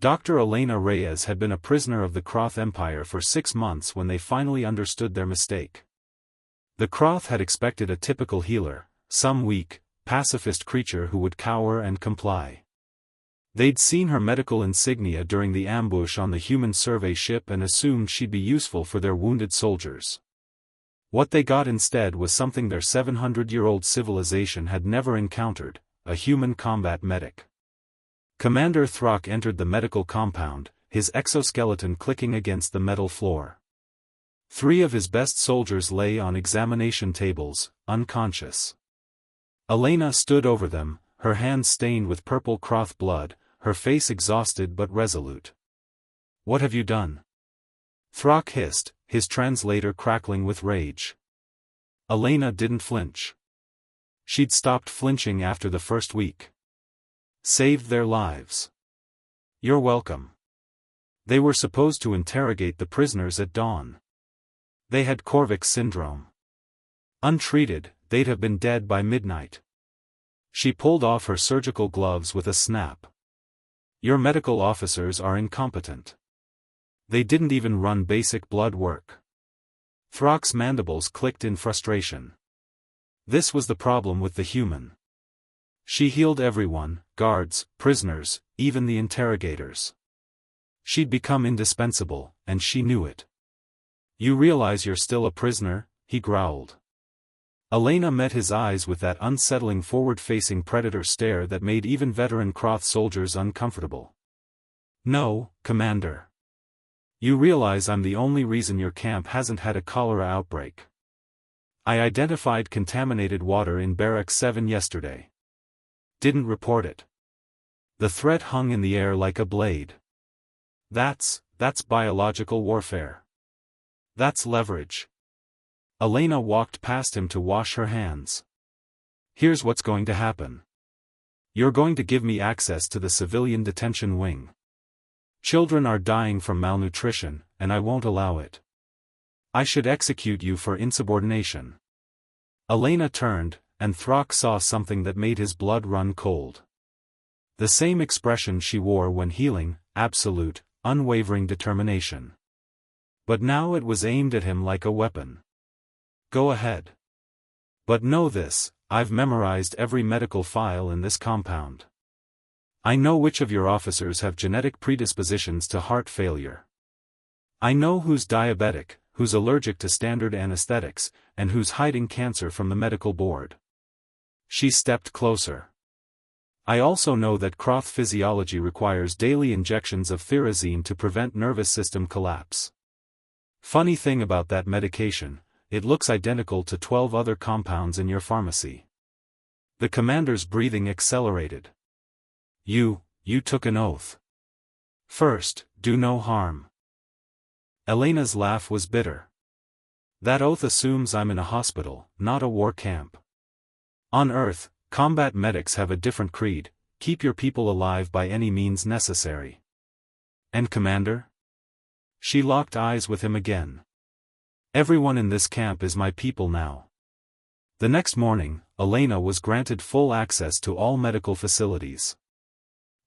Dr. Elena Reyes had been a prisoner of the Kroth Empire for 6 months when they finally understood their mistake. The Kroth had expected a typical healer, some weak, pacifist creature who would cower and comply. They'd seen her medical insignia during the ambush on the human survey ship and assumed she'd be useful for their wounded soldiers. What they got instead was something their 700-year-old civilization had never encountered, a human combat medic. Commander Throck entered the medical compound, his exoskeleton clicking against the metal floor. 3 of his best soldiers lay on examination tables, unconscious. Elena stood over them, her hands stained with purple Kroth blood, her face exhausted but resolute. "What have you done?" Throck hissed, his translator crackling with rage. Elena didn't flinch. She'd stopped flinching after the first week. "Saved their lives." "You're welcome." They were supposed to interrogate the prisoners at dawn. They had Korvax syndrome. Untreated, they'd have been dead by midnight. She pulled off her surgical gloves with a snap. "Your medical officers are incompetent. They didn't even run basic blood work." Throck's mandibles clicked in frustration. This was the problem with the human. She healed everyone, guards, prisoners, even the interrogators. She'd become indispensable, and she knew it. "You realize you're still a prisoner?" he growled. Elena met his eyes with that unsettling forward-facing predator stare that made even veteran Kroth soldiers uncomfortable. "No, Commander. You realize I'm the only reason your camp hasn't had a cholera outbreak. I identified contaminated water in Barrack 7 yesterday. Didn't report it. The threat hung in the air like a blade. That's biological warfare. That's leverage." Elena walked past him to wash her hands. "Here's what's going to happen. You're going to give me access to the civilian detention wing. Children are dying from malnutrition, and I won't allow it. I should execute you for insubordination." Elena turned, and Throck saw something that made his blood run cold. The same expression she wore when healing, absolute, unwavering determination. But now it was aimed at him like a weapon. "Go ahead. But know this, I've memorized every medical file in this compound. I know which of your officers have genetic predispositions to heart failure. I know who's diabetic, who's allergic to standard anesthetics, and who's hiding cancer from the medical board." She stepped closer. "I also know that Kroth physiology requires daily injections of thirazine to prevent nervous system collapse. Funny thing about that medication, it looks identical to 12 other compounds in your pharmacy." The commander's breathing accelerated. You took an oath. First, do no harm." Elena's laugh was bitter. "That oath assumes I'm in a hospital, not a war camp. On Earth, combat medics have a different creed: keep your people alive by any means necessary." "And Commander?" She locked eyes with him again. "Everyone in this camp is my people now." The next morning, Elena was granted full access to all medical facilities.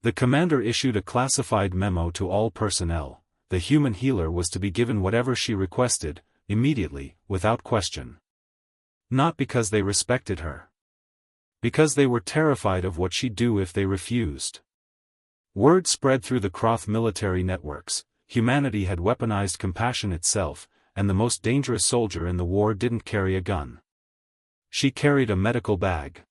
The commander issued a classified memo to all personnel. The human healer was to be given whatever she requested, immediately, without question. Not because they respected her. Because they were terrified of what she'd do if they refused. Word spread through the Kroth military networks: humanity had weaponized compassion itself, and the most dangerous soldier in the war didn't carry a gun. She carried a medical bag.